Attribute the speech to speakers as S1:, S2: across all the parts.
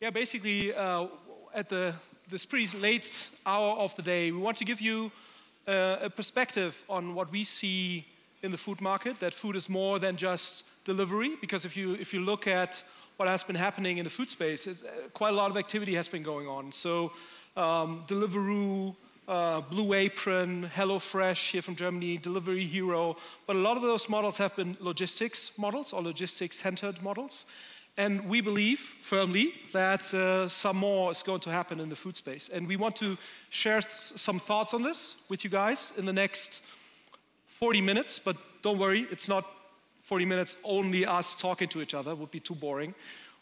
S1: Yeah, basically, at this pretty late hour of the day, we want to give you a perspective on what we see in the food market, that food is more than just delivery, because if you look at what has been happening in the food space, quite a lot of activity has been going on. So Deliveroo, Blue Apron, HelloFresh here from Germany, Delivery Hero, but a lot of those models have been logistics models or logistics-centered models. And we believe firmly that some more is going to happen in the food space. And we want to share some thoughts on this with you guys in the next 40 minutes. But don't worry, it's not 40 minutes only us talking to each other. It would be too boring.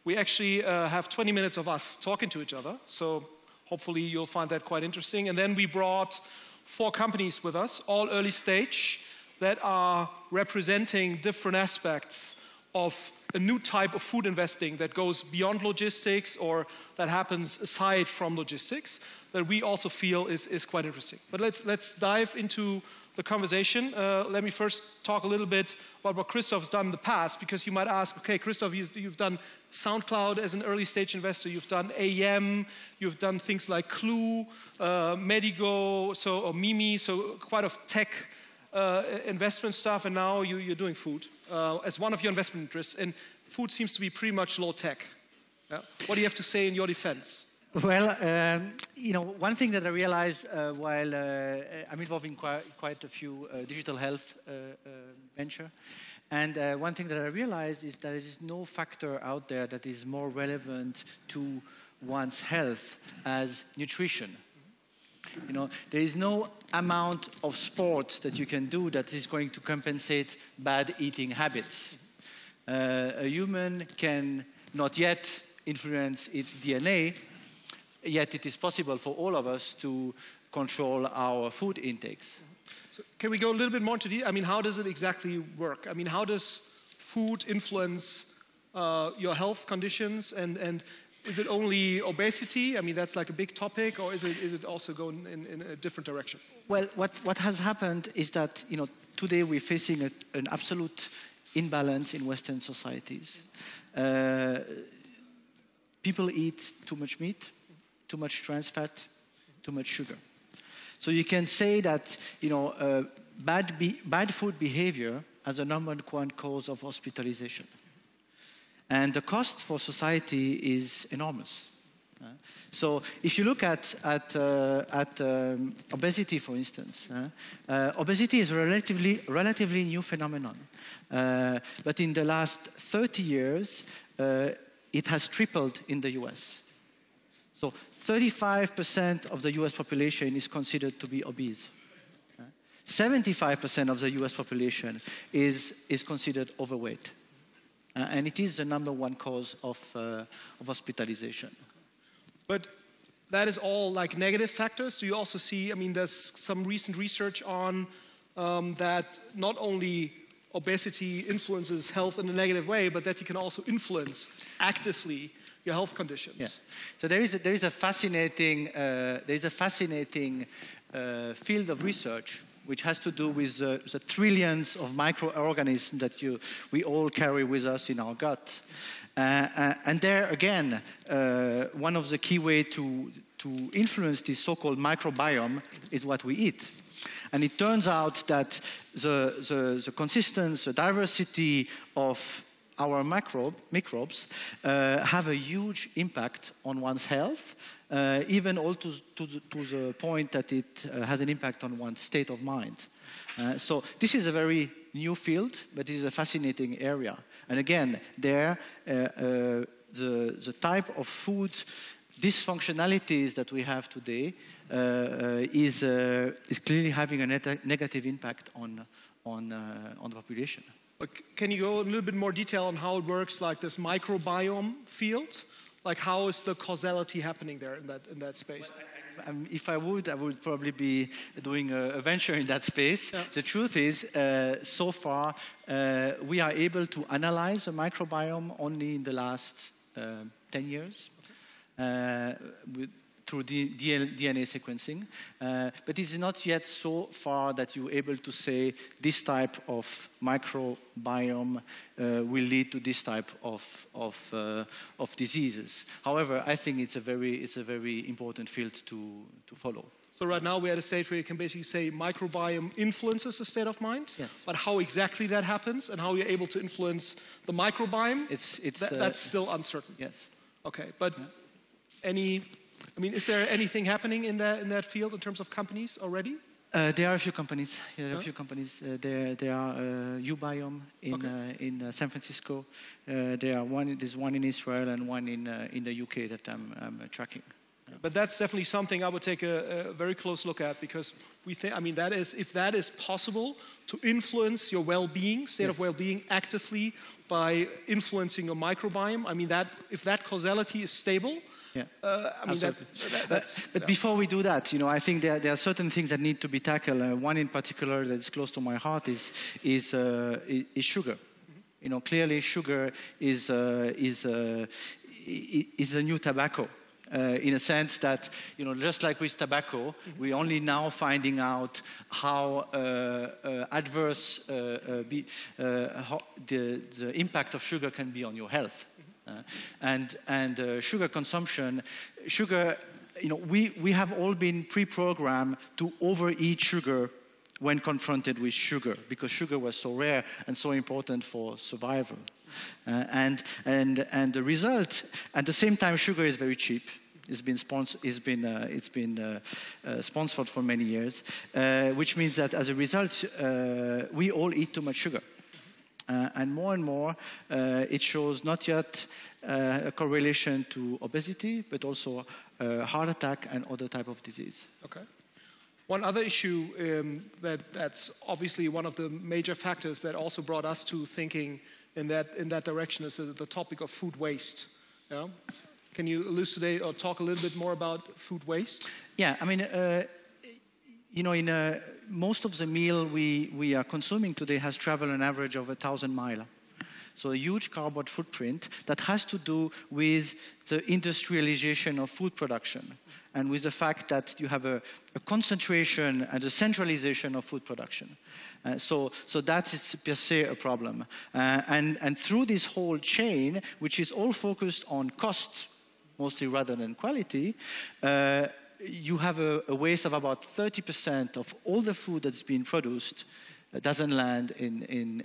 S1: We actually have 20 minutes of us talking to each other. So hopefully you'll find that quite interesting. And then we brought 4 companies with us, all early stage, that are representing different aspects of a new type of food investing that goes beyond logistics or that happens aside from logistics that we also feel is quite interesting. But let's dive into the conversation. Let me first talk a little bit about what Christophe has done in the past, because you might ask, okay, Christophe, you've done SoundCloud as an early stage investor, you've done AM, you've done things like Clue, Medigo, or Mimi, so quite of tech investment stuff, and now you're doing food as one of your investment interests, and food seems to be pretty much low tech. Yeah? What do you have to say in your defense?
S2: Well, one thing that I realized while I'm involved in quite a few digital health venture, and one thing that I realized is that there is no factor out there that is more relevant to one's health as nutrition. There is no amount of sports that you can do that is going to compensate bad eating habits. A human can not yet influence its DNA, yet it is possible for all of us to control our food intakes.
S1: So can we go a little bit more into detail? I mean, how does it exactly work? I mean, how does food influence your health conditions, and is it only obesity? I mean, that's like a big topic, or is it also going in a different direction?
S2: Well, what has happened is that today we're facing an absolute imbalance in Western societies. People eat too much meat, too much trans fat, too much sugar. So you can say that bad food behavior as a number one cause of hospitalization. And the cost for society is enormous. So if you look at obesity, for instance, obesity is a relatively new phenomenon. But in the last 30 years, it has tripled in the US. So 35% of the US population is considered to be obese. 75% of the US population is considered overweight. And it is the number one cause of hospitalization.
S1: But that is all like negative factors. Do you also see, I mean, there's some recent research on that not only obesity influences health in a negative way, but that you can also influence actively your health conditions.
S2: Yeah. So there is a fascinating field of research which has to do with the trillions of microorganisms that we all carry with us in our gut. And there again, one of the key ways to influence this so-called microbiome is what we eat. And it turns out that the consistency, the diversity of our microbes have a huge impact on one's health, even all to the point that it has an impact on one's state of mind. So this is a very new field, but it is a fascinating area. And again, the type of food dysfunctionalities that we have today is clearly having a negative impact on the population.
S1: Can you go a little bit more detail on how it works, like this microbiome field? Like, how is the causality happening there in that space?
S2: Well, if I would probably be doing a venture in that space. Yeah. The truth is, so far, we are able to analyze the microbiome only in the last 10 years. through DNA sequencing, but it's not yet so far that you're able to say this type of microbiome will lead to this type of diseases. However, I think it's a very important field to follow.
S1: So right now we're at a stage where you can basically say microbiome influences the state of mind.
S2: Yes.
S1: But how exactly that happens and how you're able to influence the microbiome, that's still uncertain.
S2: Yes.
S1: Okay, but is there anything happening in that field in terms of companies already?
S2: There are a few companies. Yeah, there are a few companies. There are Ubiome in San Francisco. There's one in Israel and one in the UK that I'm tracking.
S1: But that's definitely something I would take a very close look at, because we think, if that is possible to influence your well-being, state of well-being actively by influencing your microbiome, if that causality is stable,
S2: but before we do that, I think there are certain things that need to be tackled. One in particular that's close to my heart is sugar. Mm-hmm. Clearly sugar is a new tobacco. In a sense that, just like with tobacco, we're only now finding out how adverse the impact of sugar can be on your health. And sugar consumption, we have all been pre-programmed to overeat sugar when confronted with sugar, because sugar was so rare and so important for survival. And the result, at the same time, sugar is very cheap. It's been sponsored for many years, which means that as a result, we all eat too much sugar. And more, it shows not yet a correlation to obesity, but also heart attack and other type of disease.
S1: Okay. One other issue that's obviously one of the major factors that also brought us to thinking in that direction is the topic of food waste. Yeah? Can you elucidate or talk a little bit more about food waste?
S2: Yeah, in most of the meal we are consuming today has traveled an average of 1,000 miles. So a huge carbon footprint that has to do with the industrialization of food production and with the fact that you have a concentration and a centralization of food production. So that is per se a problem. And through this whole chain, which is all focused on cost, mostly rather than quality, you have a waste of about 30% of all the food that's been produced doesn't land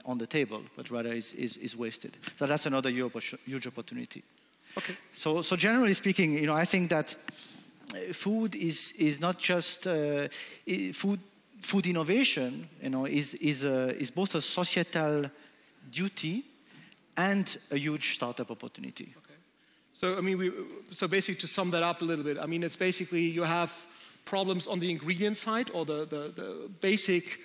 S2: on the table, but rather is wasted. So that's another huge opportunity.
S1: Okay.
S2: So generally speaking, I think that food is not just food innovation. Is both a societal duty and a huge startup opportunity.
S1: Okay. So basically, to sum that up a little bit, it's basically you have problems on the ingredient side or the basic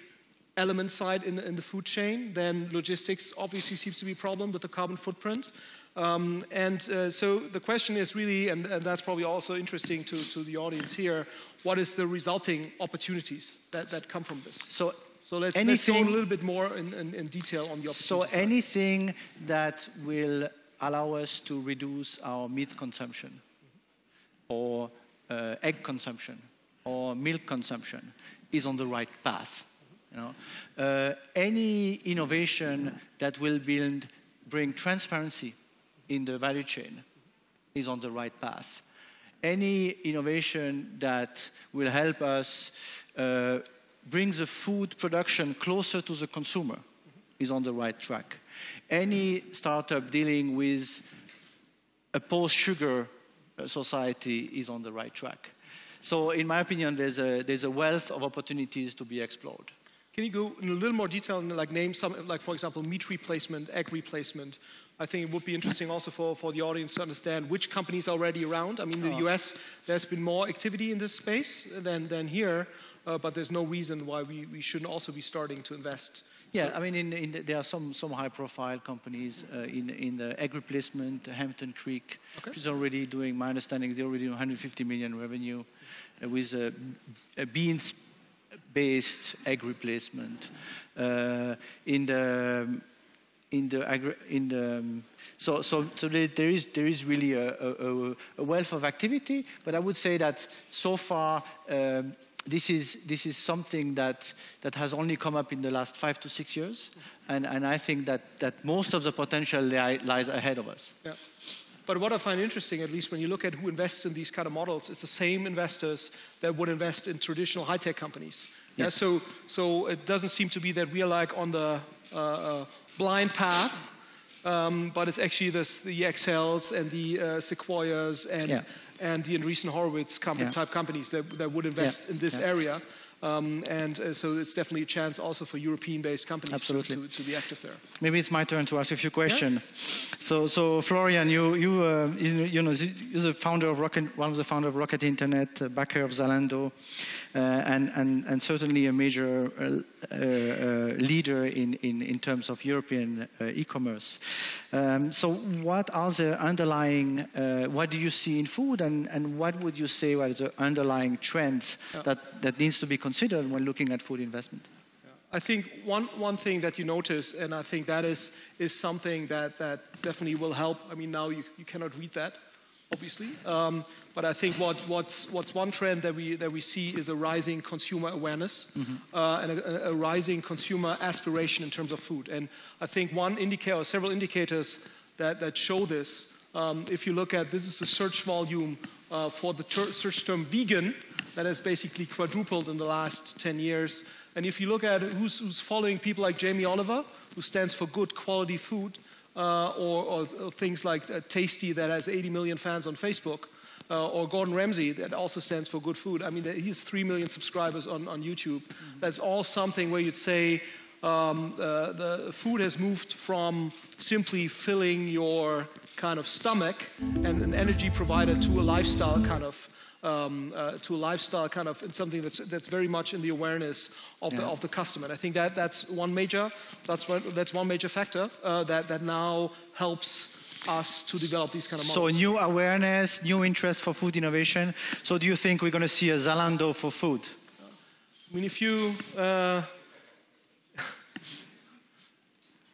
S1: element side in the food chain. Then logistics obviously seems to be a problem with the carbon footprint. So the question is really, and that's probably also interesting to the audience here, what is the resulting opportunities that come from this? So let's go a little bit more in detail on the opportunities.
S2: So anything that will allow us to reduce our meat consumption or egg consumption or milk consumption is on the right path. Any innovation that will bring transparency in the value chain is on the right path. Any innovation that will help us bring the food production closer to the consumer is on the right track. Any startup dealing with a post-sugar society is on the right track. So in my opinion, there's a wealth of opportunities to be explored.
S1: Can you go in a little more detail and name some, for example, meat replacement, egg replacement? I think it would be interesting also for the audience to understand which companies are already around. In the US, there's been more activity in this space than here, but there's no reason why we shouldn't also be starting to invest.
S2: Yeah, there are some high-profile companies in the egg replacement. Hampton Creek, which is already doing, my understanding, they're already doing 150 million revenue with a beans-based egg replacement. In there is really a wealth of activity, but I would say that so far this is something that has only come up in the last 5 to 6 years, and I think that most of the potential lies ahead of us.
S1: Yeah. But what I find interesting, at least when you look at who invests in these kind of models, is the same investors that would invest in traditional high-tech companies.
S2: Yes.
S1: Yeah, so it doesn't seem to be that we are like on the blind path, but it's actually the Excels and the Sequoias and the Andreessen Horowitz type companies that would invest in this area. So it's definitely a chance also for European-based companies to be active there.
S2: Maybe it's my turn to ask a few questions. Yeah. So Florian, you're the founder of one of the founders of Rocket Internet, backer of Zalando, and certainly a major leader in terms of European e-commerce. So what are the underlying? What do you see in food, and what would you say are the underlying trends that needs to be considered when looking at food investment?
S1: I think one thing that you notice, and I think that is something that definitely will help. I mean, now you cannot read that, obviously, but I think what's one trend that we see is a rising consumer awareness and a rising consumer aspiration in terms of food. And I think one indicator or several indicators that show this. If you look at this is the search volume for the search term vegan, that has basically quadrupled in the last 10 years. And if you look at who's following people like Jamie Oliver, who stands for good quality food, or things like Tasty that has 80 million fans on Facebook, or Gordon Ramsay that also stands for good food. I mean, he has 3 million subscribers on YouTube. That's all something where you'd say the food has moved from simply filling your kind of stomach and an energy provider to a lifestyle kind of and something that's very much in the awareness of the customer. And I think that's one major factor that now helps us to develop these kind of models.
S2: So new awareness, new interest for food innovation. So do you think we're going to see a Zalando for food?
S1: I mean, if you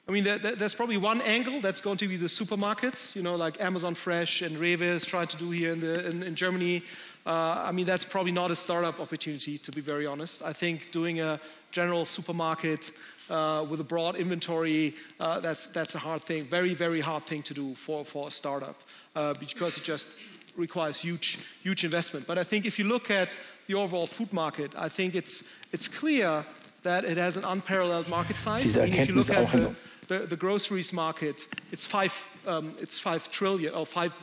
S1: there's probably one angle that's going to be the supermarkets, like Amazon Fresh and Rewe is trying to do here in Germany. I mean, that's probably not a startup opportunity, to be very honest. I think doing a general supermarket with a broad inventory, that's a hard thing, very, very hard thing to do for a startup because it just requires huge investment. But I think if you look at the overall food market, I think it's clear that it has an unparalleled market size. I mean, if you look at the groceries market, it's 5 trillion or 5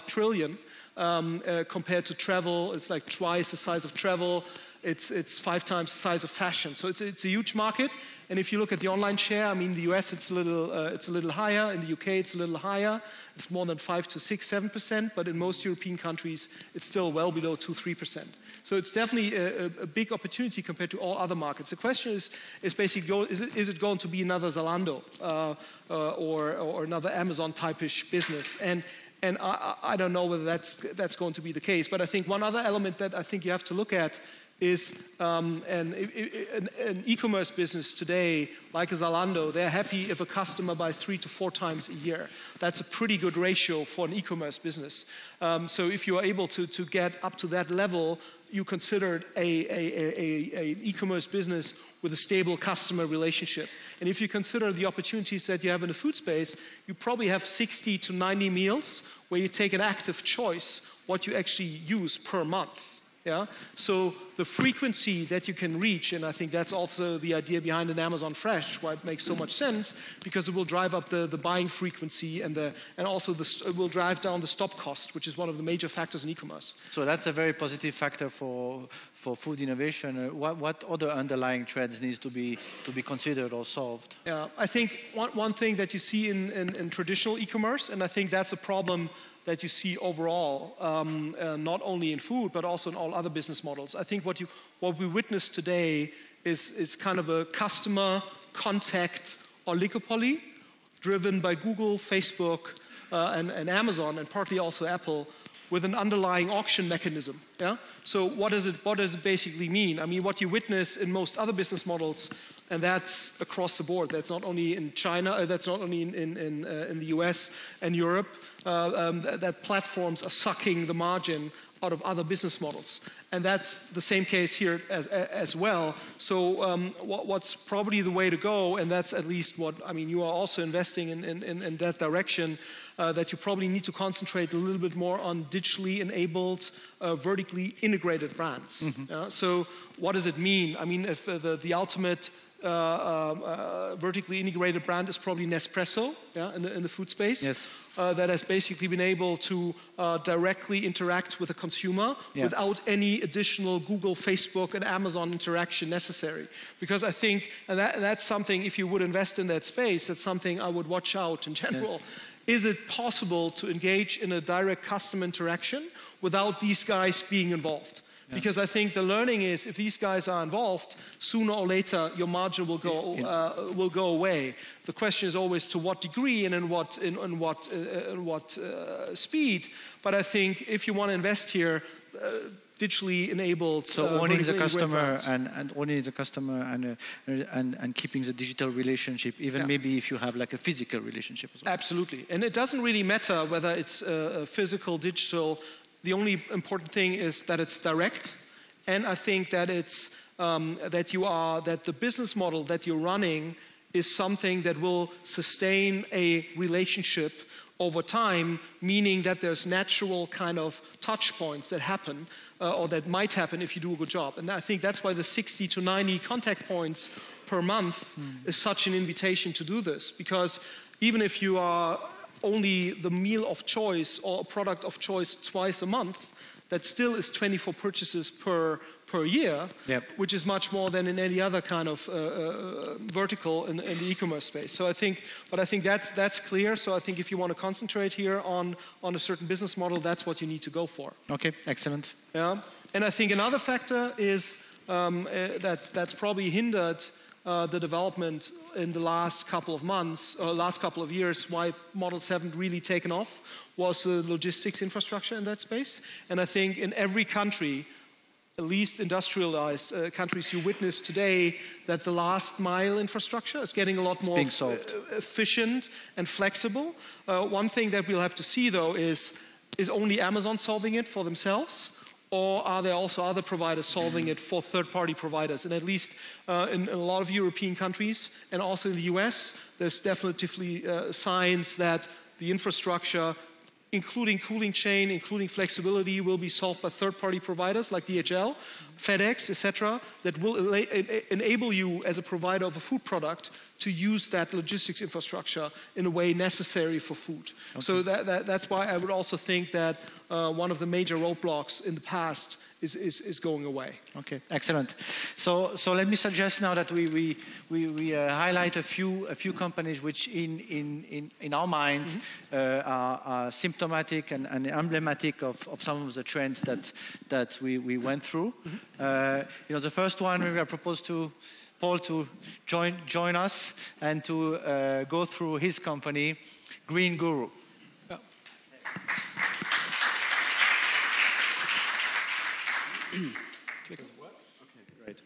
S1: trillion compared to travel. It's like twice the size of travel. It's 5 times the size of fashion. So it's a huge market. And if you look at the online share, I mean, the US it's a little higher. In the UK, it's a little higher. It's more than 5 to 6, 7%. But in most European countries, it's still well below 2-3%. So it's definitely a big opportunity compared to all other markets. The question is basically, is it going to be another Zalando or another Amazon type-ish business? And I don't know whether that's going to be the case. But I think one other element that I think you have to look at is an e-commerce business today, like a Zalando, they're happy if a customer buys 3 to 4 times a year. That's a pretty good ratio for an e-commerce business. So if you are able to get up to that level, you considered an e-commerce business with a stable customer relationship. And if you consider the opportunities that you have in the food space, you probably have 60 to 90 meals where you take an active choice what you actually use per month. Yeah? So the frequency that you can reach, and I think that's also the idea behind an Amazon Fresh, why it makes so much sense, because it will drive up the buying frequency and also it will drive down the stop cost, which is one of the major factors in e-commerce.
S2: So that's a very positive factor for food innovation. What other underlying trends needs to be considered or solved?
S1: Yeah, I think one thing that you see in traditional e-commerce, and I think that's a problem that you see overall, not only in food, but also in all other business models. I think what we witness today is kind of a customer contact oligopoly driven by Google, Facebook, and Amazon, and partly also Apple, with an underlying auction mechanism. Yeah? So what does it basically mean? I mean, what you witness in most other business models, and that's across the board. That's not only in China, that's not only in the US and Europe, that platforms are sucking the margin out of other business models. And that's the same case here as well. So what's probably the way to go, and that's at least what, I mean, you are also investing in that direction, that you probably need to concentrate a little bit more on digitally enabled, vertically integrated brands. Mm-hmm. So what does it mean? I mean, if the ultimate vertically integrated brand is probably Nespresso, yeah, in the food space. Yes. That has basically been able to directly interact with the consumer without any additional Google, Facebook, and Amazon interaction necessary. Because I think, and that's something, if you would invest in that space, that's something I would watch out in general. Yes. Is it possible to engage in a direct customer interaction without these guys being involved? Because I think the learning is, if these guys are involved, sooner or later your margin will go away. The question is always to what degree and in what speed. But I think if you want to invest here, digitally enabled.
S2: So owning the customer and owning the customer and keeping the digital relationship, even maybe if you have like a physical relationship as well.
S1: Absolutely, and it doesn't really matter whether it's physical, digital. The only important thing is that it's direct, and I think that it's that the business model that you're running is something that will sustain a relationship over time, meaning that there's natural kind of touch points that happen or that might happen if you do a good job. And I think that's why the 60 to 90 contact points per month is such an invitation to do this, because even if you are only the meal of choice or a product of choice twice a month, that still is 24 purchases per year, which is much more than in any other kind of vertical in the e-commerce space. So I think that's clear. So I think if you want to concentrate here on a certain business model, that's what you need to go for.
S2: Okay, excellent.
S1: Yeah, and I think another factor is that's probably hindered the development in the last couple of months, last couple of years, why models haven't really taken off, was the logistics infrastructure in that space. And I think in every country, at least industrialized countries, you witness today that the last mile infrastructure is getting a lot more efficient and flexible. One thing that we'll have to see, though, is only Amazon solving it for themselves? Or are there also other providers solving it for third-party providers? And at least in a lot of European countries and also in the US, there's definitely signs that the infrastructure, including cooling chain, including flexibility, will be solved by third-party providers like DHL, FedEx, etc., that will enable you as a provider of a food product to use that logistics infrastructure in a way necessary for food. Okay. So that's why I would also think that one of the major roadblocks in the past is going away.
S2: Okay, excellent. So let me suggest now that we highlight a few companies which in our mind are symptomatic and emblematic of some of the trends that we went through. The first one we propose to Paul to join us and to go through his company, Green Guru. Yeah.
S3: Okay, great.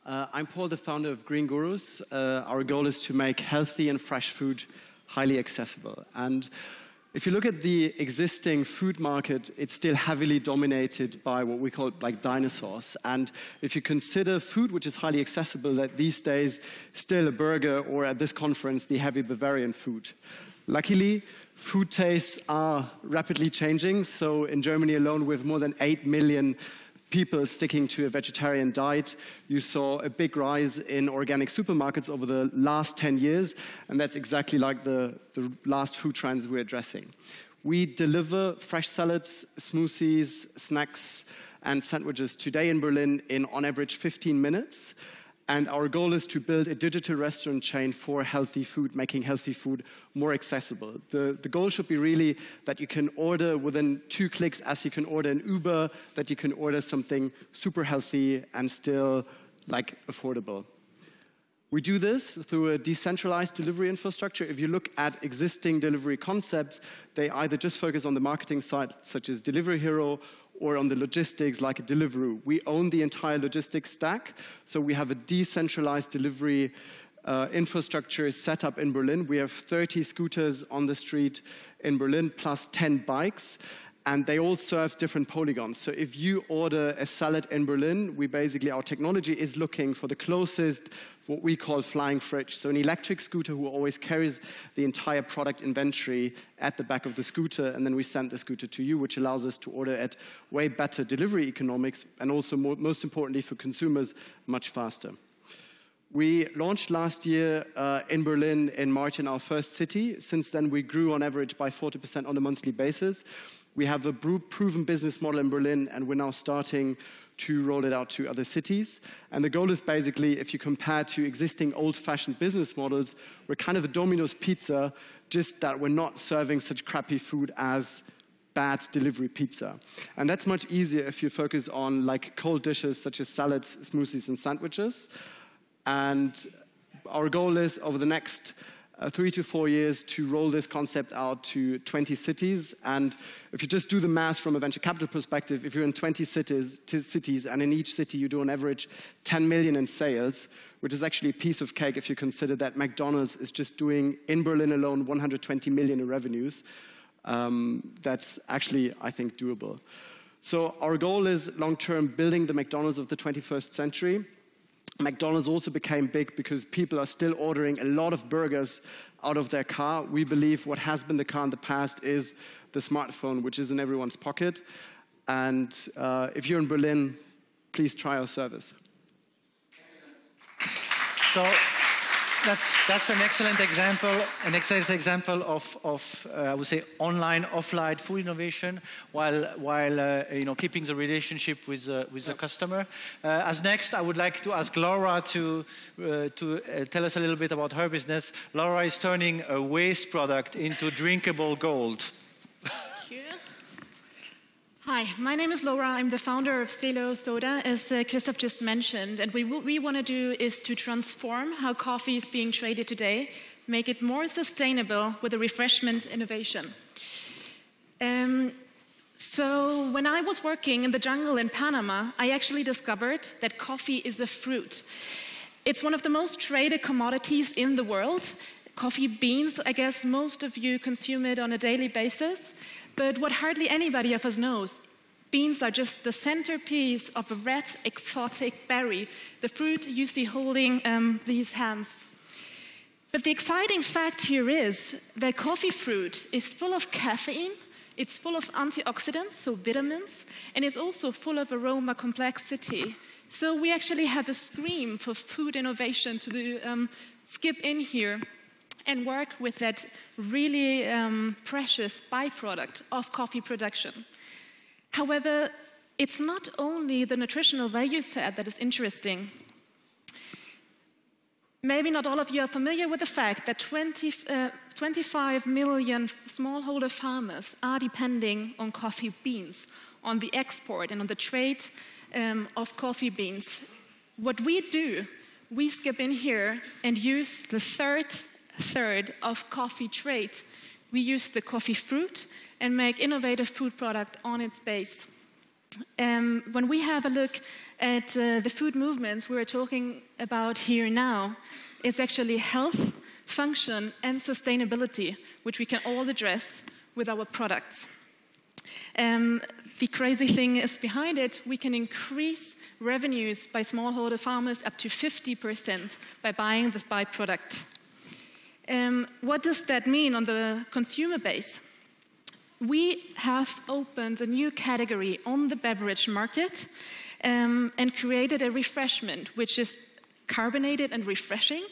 S3: I'm Paul, the founder of Green Gurus. Our goal is to make healthy and fresh food highly accessible. And if you look at the existing food market, it's still heavily dominated by what we call like dinosaurs. And if you consider food which is highly accessible, that these days still a burger, or at this conference, the heavy Bavarian food. Luckily, food tastes are rapidly changing. So in Germany alone, with more than 8 million people sticking to a vegetarian diet, you saw a big rise in organic supermarkets over the last 10 years, and that's exactly like the last food trends we're addressing. We deliver fresh salads, smoothies, snacks, and sandwiches today in Berlin in, on average, 15 minutes. And our goal is to build a digital restaurant chain for healthy food, making healthy food more accessible. The goal should be really that you can order within 2 clicks, as you can order an Uber, that you can order something super healthy and still like affordable. We do this through a decentralized delivery infrastructure. If you look at existing delivery concepts, they either just focus on the marketing side, such as Delivery Hero, or on the logistics, like a Deliveroo. We own the entire logistics stack, so we have a decentralized delivery infrastructure set up in Berlin. We have 30 scooters on the street in Berlin, plus 10 bikes, and they all serve different polygons. So if you order a salad in Berlin, our technology is looking for the closest, what we call flying fridge. So an electric scooter who always carries the entire product inventory at the back of the scooter, and then we send the scooter to you, which allows us to order at way better delivery economics, and also, most importantly for consumers, much faster. We launched last year in Berlin in March in our first city. Since then, we grew on average by 40% on a monthly basis. We have a proven business model in Berlin, and we're now starting to roll it out to other cities. And the goal is basically, if you compare to existing old-fashioned business models, we're kind of a Domino's pizza, just that we're not serving such crappy food as bad delivery pizza. And that's much easier if you focus on like cold dishes such as salads, smoothies, and sandwiches. And our goal is, over the next 3 to 4 years, to roll this concept out to 20 cities. And if you just do the math from a venture capital perspective, if you're in 20 cities, and in each city you do on average 10 million in sales, which is actually a piece of cake if you consider that McDonald's is just doing, in Berlin alone, 120 million in revenues, that's actually, I think, doable. So our goal is, long-term, building the McDonald's of the 21st century. McDonald's also became big because people are still ordering a lot of burgers out of their car. We believe what has been the car in the past is the smartphone, which is in everyone's pocket. And if you're in Berlin, please try our service.
S2: So that's an excellent example of I would say online, offline food innovation, while keeping the relationship with the customer. As next, I would like to ask Laura to tell us a little bit about her business. Laura is turning a waste product into drinkable gold.
S4: Thank you. Hi, my name is Laura. I'm the founder of Celo Soda, as Christophe just mentioned. And what we want to do is to transform how coffee is being traded today, make it more sustainable with a refreshment innovation. So when I was working in the jungle in Panama, I actually discovered that coffee is a fruit. It's one of the most traded commodities in the world. Coffee beans, I guess most of you consume it on a daily basis. But what hardly anybody of us knows, beans are just the centerpiece of a red exotic berry, the fruit you see holding these hands. But the exciting fact here is that coffee fruit is full of caffeine, it's full of antioxidants, so vitamins, and it's also full of aroma complexity. So we actually have a scream for food innovation to do, skip in here and work with that really precious byproduct of coffee production. However, it's not only the nutritional value set that is interesting. Maybe not all of you are familiar with the fact that 25 million smallholder farmers are depending on coffee beans, on the export and on the trade of coffee beans. What we do, we skip in here and use the third of coffee trade. We use the coffee fruit and make innovative food product on its base. When we have a look at the food movements we're talking about here now, it's actually health, function, and sustainability, which we can all address with our products. The crazy thing is behind it, we can increase revenues by smallholder farmers up to 50% by buying this byproduct. What does that mean on the consumer base? We have opened a new category on the beverage market and created a refreshment which is carbonated and refreshing,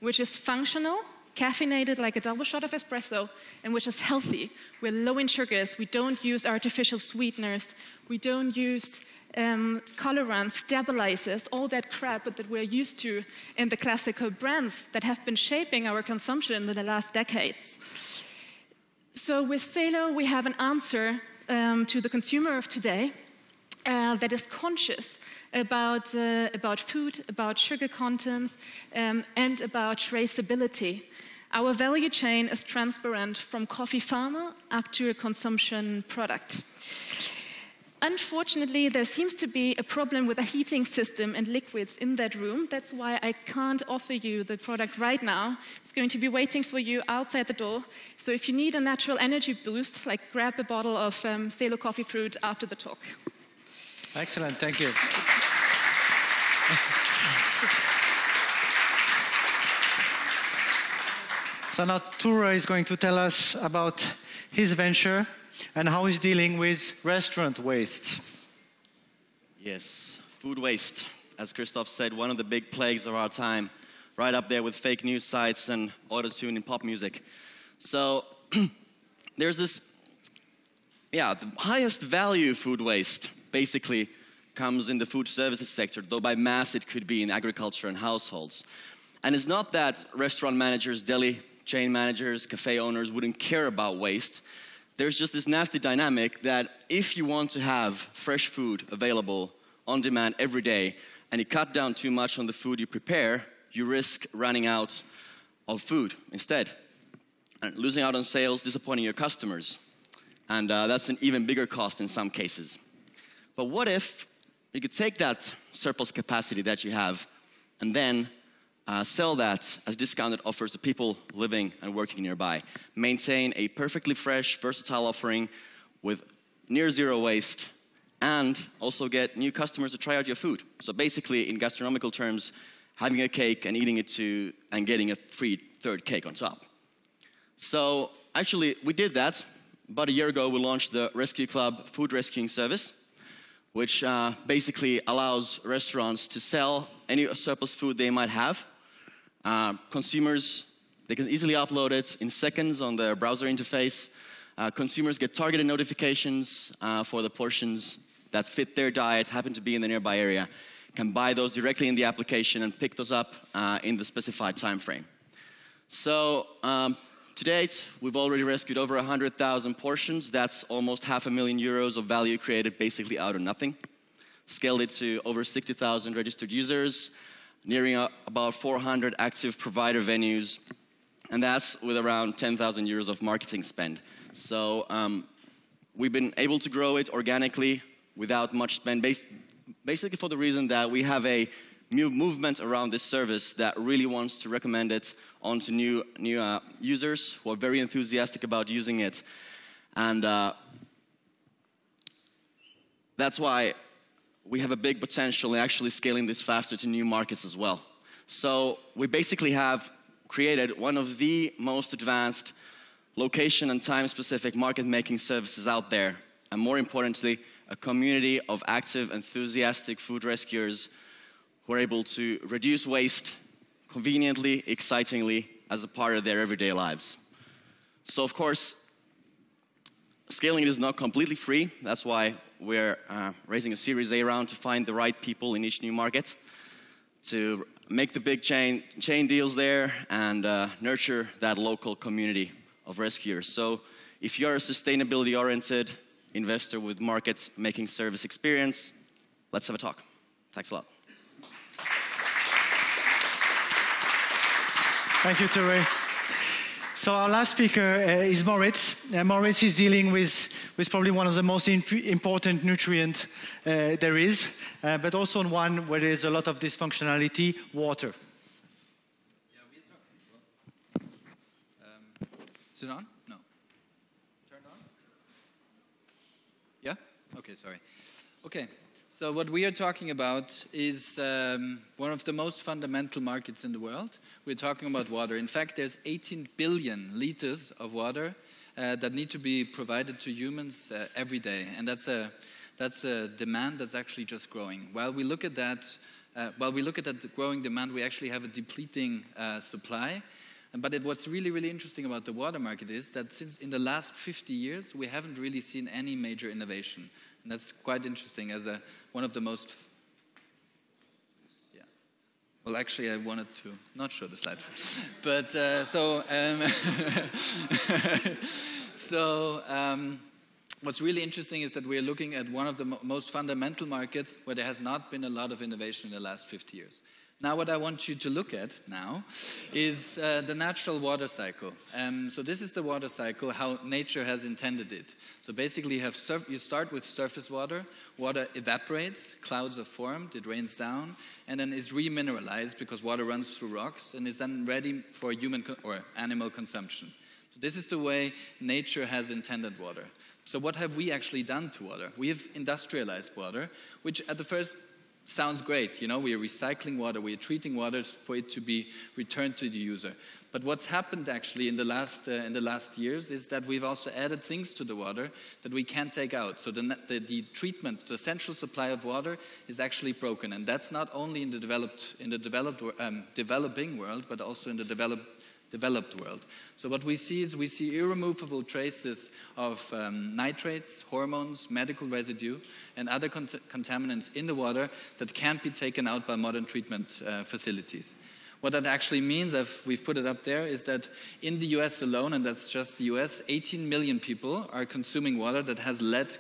S4: which is functional, caffeinated like a double shot of espresso, and which is healthy. We're low in sugars, we don't use artificial sweeteners, we don't use colorants, stabilizers, all that crap that we're used to in the classical brands that have been shaping our consumption in the last decades. So with Celo, we have an answer to the consumer of today that is conscious about food, about sugar contents, and about traceability. Our value chain is transparent from coffee farmer up to a consumption product. Unfortunately, there seems to be a problem with the heating system and liquids in that room. That's why I can't offer you the product right now. It's going to be waiting for you outside the door. So if you need a natural energy boost, like grab a bottle of Celo coffee fruit after the talk.
S2: Excellent, thank you. So now Ture is going to tell us about his venture and how he's dealing with restaurant waste.
S5: Yes, food waste. As Christophe said, one of the big plagues of our time, right up there with fake news sites and auto-tune in pop music. So there's this, the highest value food waste basically comes in the food services sector, though by mass it could be in agriculture and households. And it's not that restaurant managers, deli chain managers, cafe owners wouldn't care about waste. There's just this nasty dynamic that if you want to have fresh food available on demand every day and you cut down too much on the food you prepare, you risk running out of food instead. And losing out on sales, disappointing your customers. And that's an even bigger cost in some cases. But what if you could take that surplus capacity that you have and then sell that as discounted offers to people living and working nearby. Maintain a perfectly fresh, versatile offering with near zero waste, and also get new customers to try out your food. So basically, in gastronomical terms, having a cake and eating it too, and getting a free third cake on top. So actually, we did that. About a year ago, we launched the Rescue Club food rescuing service, which basically allows restaurants to sell any surplus food they might have. Consumers, they can easily upload it in seconds on their browser interface. Consumers get targeted notifications for the portions that fit their diet, happen to be in the nearby area, can buy those directly in the application and pick those up in the specified time frame. So to date, we've already rescued over 100,000 portions. That's almost €500,000 of value created basically out of nothing. Scaled it to over 60,000 registered users, nearing about 400 active provider venues, and that's with around €10,000 of marketing spend. So we've been able to grow it organically without much spend, basically for the reason that we have a new movement around this service that really wants to recommend it onto new users who are very enthusiastic about using it. And that's why we have a big potential in actually scaling this faster to new markets as well. So we basically have created one of the most advanced location and time-specific market-making services out there, and more importantly, a community of active, enthusiastic food rescuers who are able to reduce waste conveniently, excitingly, as a part of their everyday lives. So of course, scaling it is not completely free. That's why we're raising a Series A round to find the right people in each new market, to make the big chain deals there and nurture that local community of rescuers. So if you're a sustainability-oriented investor with market-making service experience, let's have a talk. Thanks a lot.
S2: Thank you, Ture. So our last speaker is Moritz. Moritz is dealing with probably one of the most important nutrients there is, but also one where there is a lot of dysfunctionality, water.
S6: Yeah, we're talking. Is it on? No. Turned on? Yeah? Okay, sorry. Okay. So what we are talking about is one of the most fundamental markets in the world. We're talking about water. In fact, there's 18 billion liters of water that need to be provided to humans every day. And that's a demand that's actually just growing. While we look at that growing demand, we actually have a depleting supply. But what's really, really interesting about the water market is that since in the last 50 years, we haven't really seen any major innovation. And that's quite interesting as one of the most... Yeah. Well, actually, I wanted to not show the slide first. But what's really interesting is that we're looking at one of the most fundamental markets where there has not been a lot of innovation in the last 50 years. Now what I want you to look at now is the natural water cycle. So this is the water cycle, how nature has intended it. So basically you start with surface water, water evaporates, clouds are formed, it rains down, and then is remineralized because water runs through rocks and is then ready for human or animal consumption. So this is the way nature has intended water. So what have we actually done to water? We have industrialized water, which at the first sounds great, you know, we are recycling water, we are treating water for it to be returned to the user. But what's happened actually in the last years is that we've also added things to the water that we can't take out. So the treatment, the central supply of water is actually broken, and that's not only in the developing world, but also in the developed world. So what we see is we see irremovable traces of nitrates, hormones, medical residue, and other contaminants in the water that can't be taken out by modern treatment facilities. What that actually means, we've put it up there, is that in the US alone, and that's just the US, 18 million people are consuming water that has lead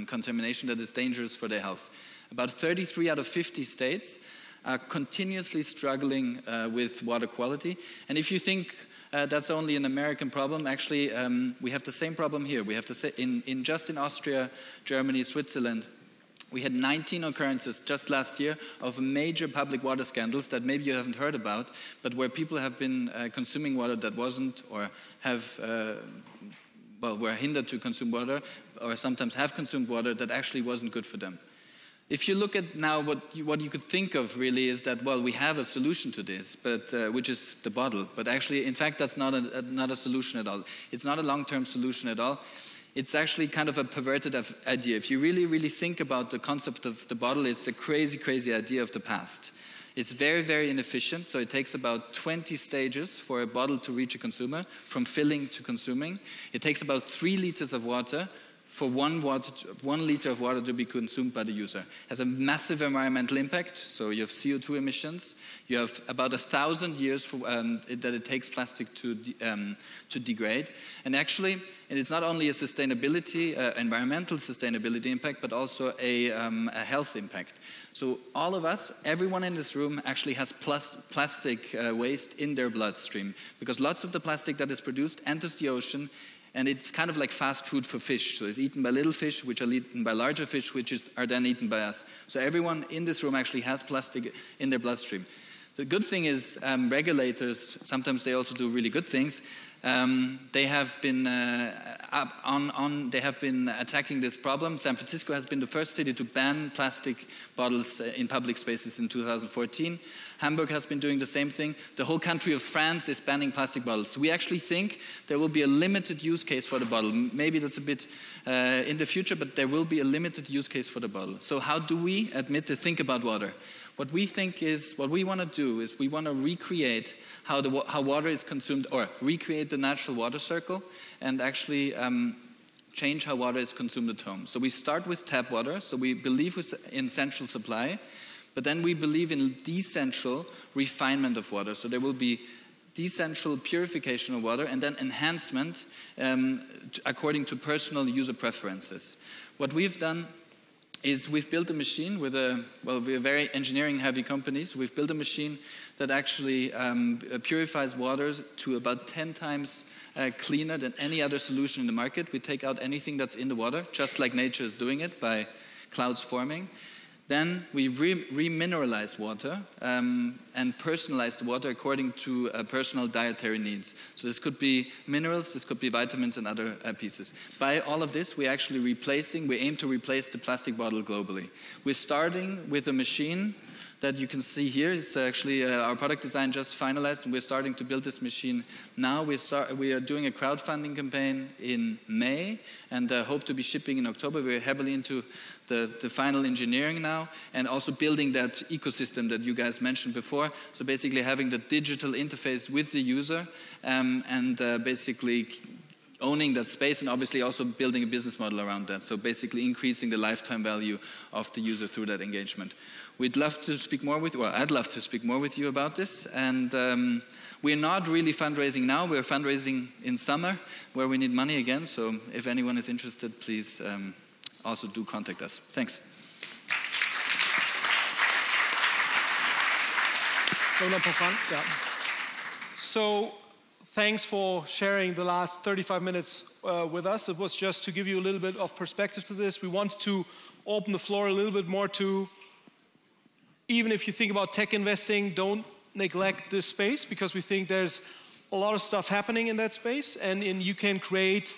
S6: contamination that is dangerous for their health. About 33 out of 50 states are continuously struggling with water quality. And if you think that's only an American problem, actually we have the same problem here. We have to say just in Austria, Germany, Switzerland, we had 19 occurrences just last year of major public water scandals that maybe you haven't heard about, but where people have been consuming water that wasn't, or have were hindered to consume water, or sometimes have consumed water that actually wasn't good for them. If you look at now what you could think of really is that, well, we have a solution to this, but which is the bottle. But actually, in fact, that's not a solution at all. It's not a long-term solution at all. It's actually kind of a perverted idea. If you really, really think about the concept of the bottle, it's a crazy, crazy idea of the past. It's very, very inefficient. So it takes about 20 stages for a bottle to reach a consumer, from filling to consuming. It takes about 3 liters of water for 1 liter of water to be consumed by the user. It has a massive environmental impact, so you have CO2 emissions. You have about 1,000 years that it takes plastic to degrade. And actually, it's not only a sustainability, environmental sustainability impact, but also a health impact. So all of us, everyone in this room actually has plastic waste in their bloodstream, because lots of the plastic that is produced enters the ocean. And it's kind of like fast food for fish. So it's eaten by little fish, which are eaten by larger fish, which are then eaten by us. So everyone in this room actually has plastic in their bloodstream. The good thing is regulators, sometimes they also do really good things. They have been attacking this problem. San Francisco has been the first city to ban plastic bottles in public spaces in 2014. Hamburg has been doing the same thing. The whole country of France is banning plastic bottles. We actually think there will be a limited use case for the bottle. Maybe that's a bit in the future, but there will be a limited use case for the bottle. So how do we admit to think about water? What we want to do is we want to recreate how water is consumed, or recreate the natural water circle, and actually change how water is consumed at home. So we start with tap water. So we believe in central supply, but then we believe in decentral refinement of water. So there will be decentral purification of water, and then enhancement according to personal user preferences. What we've done is we've built a machine with we're very engineering-heavy companies. We've built a machine that actually purifies water to about 10 times cleaner than any other solution in the market. We take out anything that's in the water, just like nature is doing it by clouds forming. Then we remineralize water and personalize the water according to personal dietary needs. So this could be minerals, this could be vitamins and other pieces. By all of this, we aim to replace the plastic bottle globally. We're starting with a machine that you can see here. It's actually our product design just finalized, and we're starting to build this machine now. We are doing a crowdfunding campaign in May, and hope to be shipping in October. We're heavily into the final engineering now, and also building that ecosystem that you guys mentioned before. So basically having the digital interface with the user, and basically owning that space and obviously also building a business model around that. So basically increasing the lifetime value of the user through that engagement. We'd love to speak more with you, well, I'd love to speak more with you about this. And we're not really fundraising now. We're fundraising in summer where we need money again. So if anyone is interested, please also do contact us. Thanks.
S1: So thanks for sharing the last 35 minutes with us. It was just to give you a little bit of perspective to this. We wanted to open the floor a little bit more to, even if you think about tech investing, don't neglect this space, because we think there's a lot of stuff happening in that space, and you can create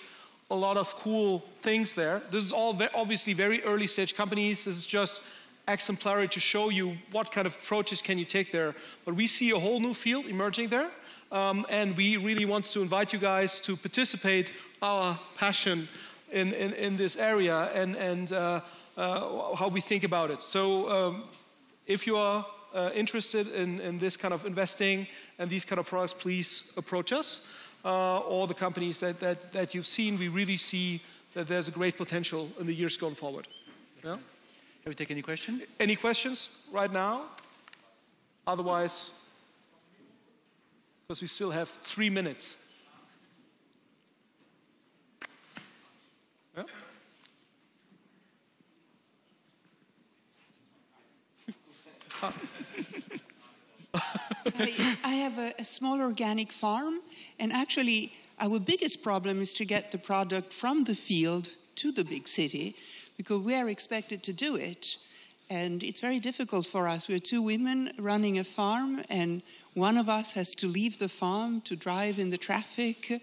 S1: a lot of cool things there. This is all obviously very early stage companies. This is just exemplary to show you what kind of approaches can you take there. But we see a whole new field emerging there, and we really want to invite you guys to participate our passion in this area and how we think about it. So if you are interested in this kind of investing and these kind of products, please approach us. All the companies that you've seen, we really see that there's a great potential in the years going forward. Yeah?
S2: Can we take any questions?
S1: Any questions right now? Otherwise, because we still have 3 minutes. Yeah?
S7: I have a small organic farm, and actually our biggest problem is to get the product from the field to the big city, because we are expected to do it. And it's very difficult for us. We're 2 women running a farm, and one of us has to leave the farm to drive in the traffic,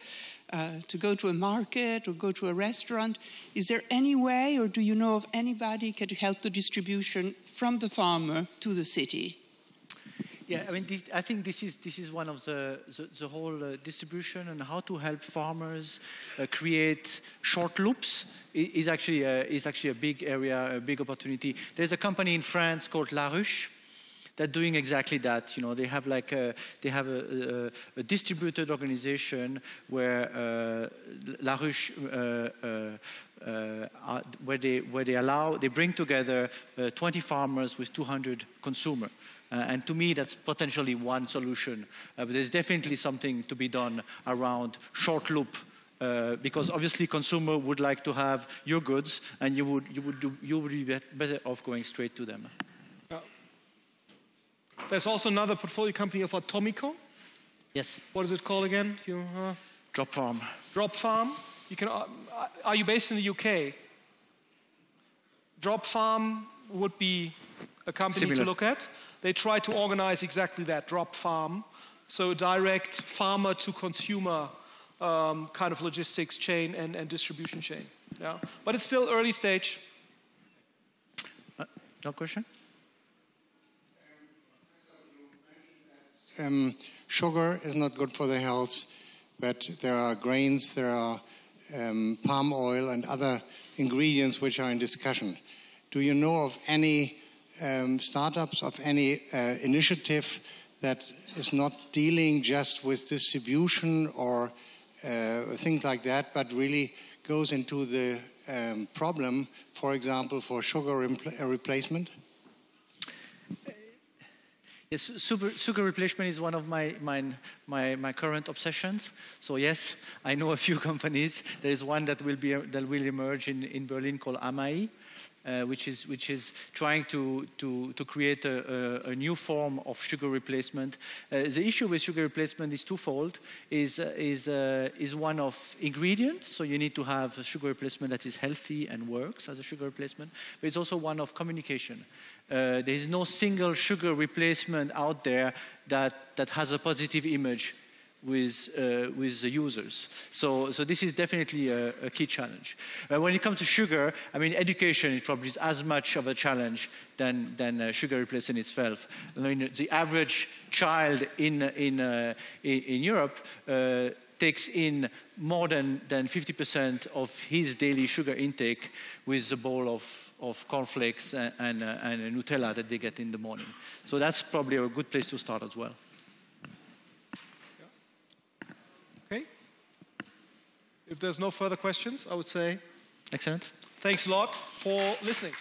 S7: to go to a market or go to a restaurant. Is there any way, or do you know of anybody who could help the distribution from the farmer to the city?
S2: Yeah, I mean, I think this is one of the whole distribution and how to help farmers create short loops is actually a big area, a big opportunity. There's a company in France called La Ruche that's doing exactly that. You know, they have a distributed organization where La Ruche. Where they bring together 20 farmers with 200 consumers. And to me, that's potentially one solution. But there's definitely something to be done around short loop, because obviously consumer would like to have your goods, and you would be better off going straight to them.
S1: There's also another portfolio company of Atomico.
S2: Yes.
S1: What is it called again?
S2: Drop Farm.
S1: Drop Farm. You can. Are you based in the UK? Drop Farm would be a company
S2: Similar.
S1: to look at. They try to organize exactly that, Drop Farm. So a direct farmer to consumer kind of logistics chain and distribution chain. Yeah. But it's still early stage.
S2: No question?
S8: Sugar is not good for the health, but there are grains, there are palm oil and other ingredients which are in discussion. Do you know of any startups, of any initiative that is not dealing just with distribution or things like that, but really goes into the problem, for example, for sugar replacement?
S2: Yes, sugar replacement is one of my current obsessions. So yes, I know a few companies. There is one that will emerge in Berlin called Amai, which is trying to create a new form of sugar replacement. The issue with sugar replacement is twofold. Is one of ingredients, so you need to have a sugar replacement that is healthy and works as a sugar replacement. But it's also one of communication. There is no single sugar replacement out there that has a positive image with the users. So this is definitely a key challenge. When it comes to sugar, I mean, education is probably as much of a challenge than sugar replacement itself. I mean, the average child in Europe takes in more than 50% of his daily sugar intake with a bowl of cornflakes and Nutella that they get in the morning. So that's probably a good place to start as well.
S1: if there's no further questions, I would say
S2: excellent.
S1: thanks a lot for listening.